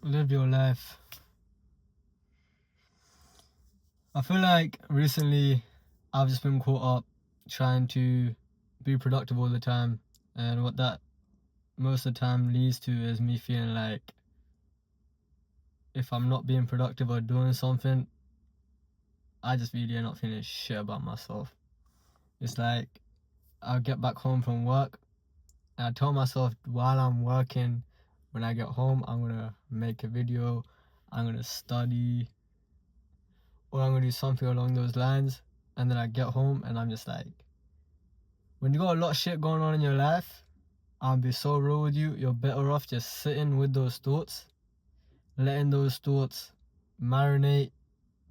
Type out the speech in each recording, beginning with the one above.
Live your life. I feel like recently I've just been caught up trying to be productive all the time, and what that most of the time leads to is me feeling like if I'm not being productive or doing something, I just really end up feeling shit about myself. It's like I'll get back home from work and I tell myself while I'm working, when I get home, I'm gonna make a video, I'm gonna study, or I'm gonna do something along those lines. And then I get home and I'm just like, when you got a lot of shit going on in your life, I'll be so real with you, you're better off just sitting with those thoughts, letting those thoughts marinate,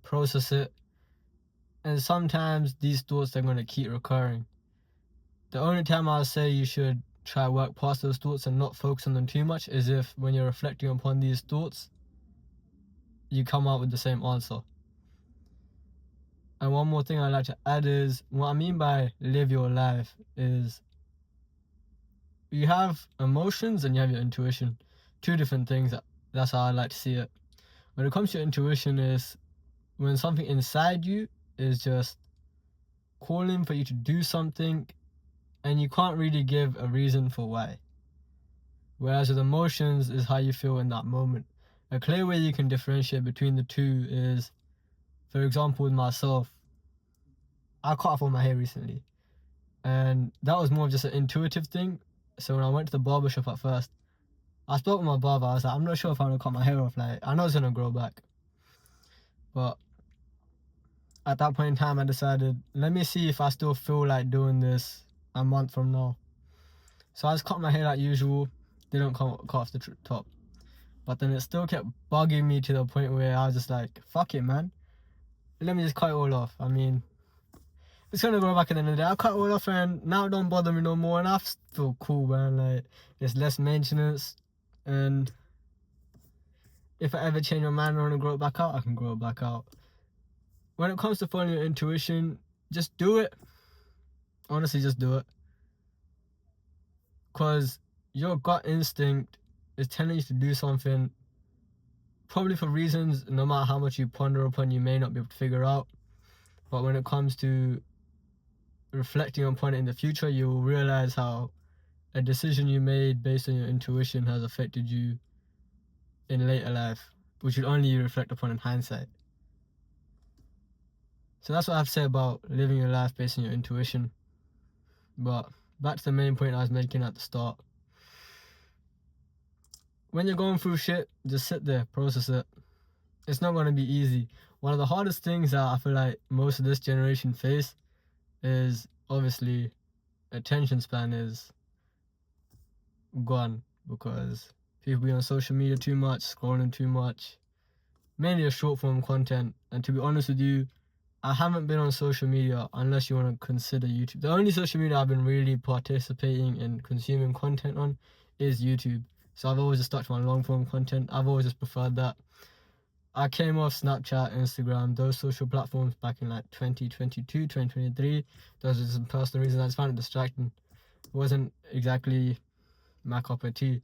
process it. And sometimes these thoughts are gonna keep recurring. The only time I'll say you should try work past those thoughts and not focus on them too much is if when you're reflecting upon these thoughts, you come out with the same answer. And one more thing I'd like to add is, what I mean by live your life is you have emotions and you have your intuition. Two different things. That's how I like to see it. When it comes to intuition is when something inside you is just calling for you to do something and you can't really give a reason for why. Whereas with emotions is how you feel in that moment. A clear way you can differentiate between the two is, for example, with myself, I cut off all my hair recently. And that was more of just an intuitive thing. So when I went to the barbershop at first, I spoke with my barber. I was like, I'm not sure if I'm gonna cut my hair off. Like, I know it's gonna grow back. But at that point in time, I decided, let me see if I still feel like doing this a month from now. So I just cut my hair like usual. Didn't cut off the top. But then it still kept bugging me to the point where I was just like, fuck it, man. Let me just cut it all off. I mean, it's gonna grow back at the end of the day. I cut it all off and now it don't bother me no more. And I feel cool, man. Like, there's less maintenance. And if I ever change my mind and want to grow it back out, I can grow it back out. When it comes to following your intuition, just do it. Honestly, just do it. Because your gut instinct is telling you to do something, probably for reasons, no matter how much you ponder upon, you may not be able to figure out. But when it comes to reflecting upon it in the future, you will realize how a decision you made based on your intuition has affected you in later life, which you'll only reflect upon in hindsight. So that's what I have to say about living your life based on your intuition. But back to the main point I was making at the start. When you're going through shit, just sit there, process it. It's not going to be easy. One of the hardest things that I feel like most of this generation face is obviously attention span is gone because people be on social media too much, scrolling too much, mainly a short form content. And to be honest with you, I haven't been on social media unless you want to consider YouTube. The only social media I've been really participating in consuming content on is YouTube. So I've always just stuck to my long form content. I've always just preferred that. I came off Snapchat, Instagram, those social platforms back in like 2022, 2023. Those are some personal reasons. I just found it distracting. It wasn't exactly my cup of tea.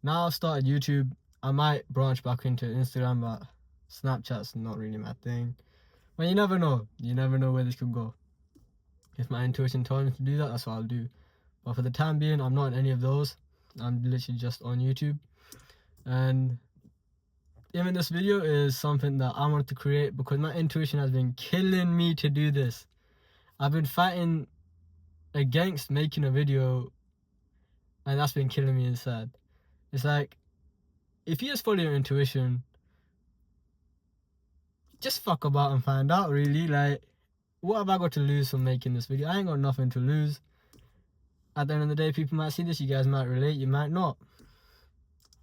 Now I've started YouTube. I might branch back into Instagram, but Snapchat's not really my thing. But you never know. You never know where this could go. If my intuition told me to do that, that's what I'll do. But for the time being, I'm not in any of those. I'm literally just on YouTube. And even this video is something that I wanted to create because my intuition has been killing me to do this. I've been fighting against making a video, and that's been killing me inside. It's like, if you just follow your intuition, just fuck about and find out, really. Like, what have I got to lose from making this video? I ain't got nothing to lose. At the end of the day, people might see this, you guys might relate, you might not.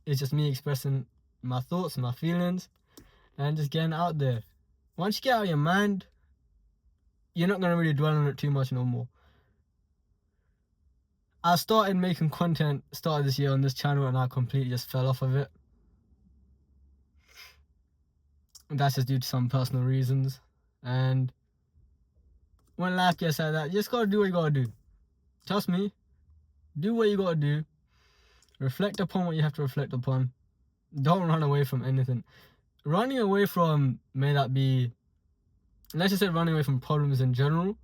It's just me expressing my thoughts, my feelings, and just getting out there. Once you get out of your mind, you're not going to really dwell on it too much no more. I started making content, started this year on this channel, and I completely just fell off of it. And that's just due to some personal reasons. And when life gets like that, you just got to do what you got to do. Trust me. Do what you got to do. Reflect upon what you have to reflect upon. Don't run away from anything. Running away from, may that be, let's just say running away from problems in general,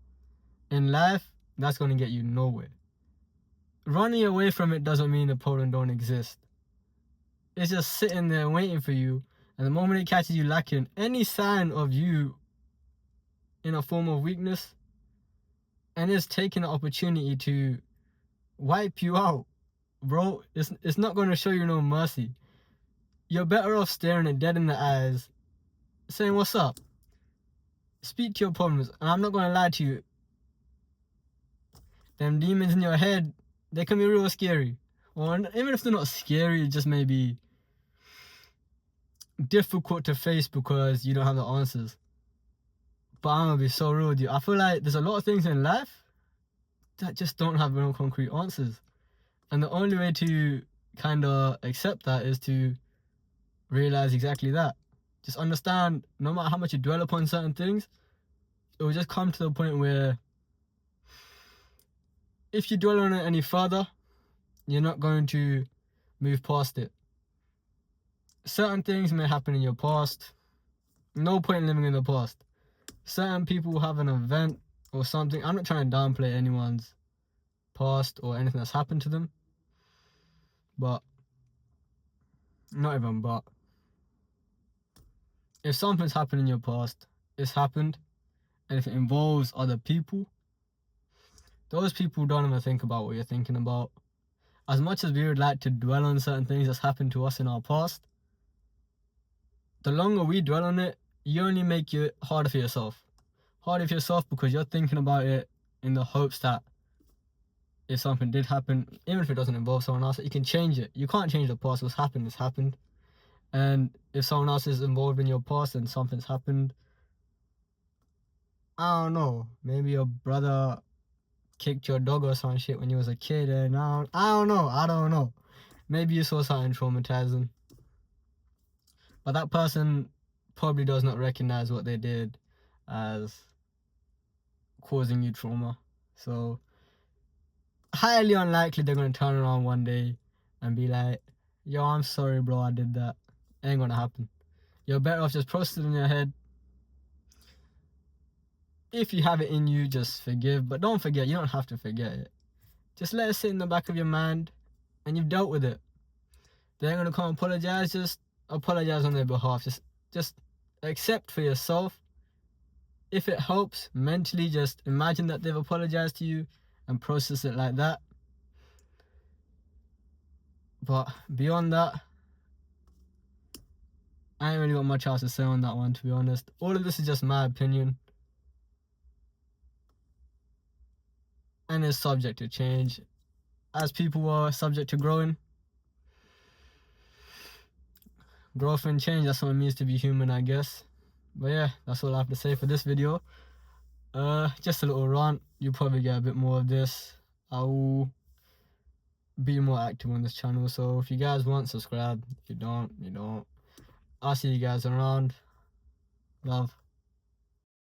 in life, that's going to get you nowhere. Running away from it doesn't mean the problem don't exist. It's just sitting there waiting for you, and the moment it catches you lacking any sign of you in a form of weakness, and it's taking the opportunity to wipe you out, bro, it's not going to show you no mercy. You're better off staring it dead in the eyes, saying, what's up? Speak to your problems. And I'm not going to lie to you, them demons in your head, they can be real scary. Or even if they're not scary, it just may be difficult to face because you don't have the answers. But I'm going to be so real with you. I feel like there's a lot of things in life that just don't have no concrete answers. And the only way to kind of accept that is to realize exactly that. Just understand, no matter how much you dwell upon certain things, it will just come to the point where if you dwell on it any further, you're not going to move past it. Certain things may happen in your past. No point living in the past. Certain people have an event or something. I'm not trying to downplay anyone's past or anything that's happened to them. But, not even but. If something's happened in your past, it's happened. And if it involves other people, those people don't even think about what you're thinking about. As much as we would like to dwell on certain things that's happened to us in our past, the longer we dwell on it, you only make it harder for yourself. Harder for yourself because you're thinking about it in the hopes that if something did happen, even if it doesn't involve someone else, you can change it. You can't change the past. What's happened is happened. And if someone else is involved in your past and something's happened, I don't know, maybe your brother kicked your dog or some shit when you was a kid, and I don't know. Maybe you saw something traumatizing. But that person probably does not recognize what they did as causing you trauma. So, highly unlikely they're going to turn around one day and be like, yo, I'm sorry, bro, I did that. Ain't going to happen. You're better off just processing in your head. If you have it in you, just forgive. But don't forget, you don't have to forget it. Just let it sit in the back of your mind, and you've dealt with it. They ain't going to come apologize, just apologize on their behalf. Just accept for yourself. If it helps mentally, just imagine that they've apologized to you and process it like that. But beyond that, I ain't really got much else to say on that one, to be honest. All of this is just my opinion. And it's subject to change. As people are subject to growing. Growth and change, that's what it means to be human, I guess. But yeah, that's all I have to say for this video. Just a little rant. You'll probably get a bit more of this. I will be more active on this channel. So if you guys want, subscribe. If you don't, you don't. I'll see you guys around. Love.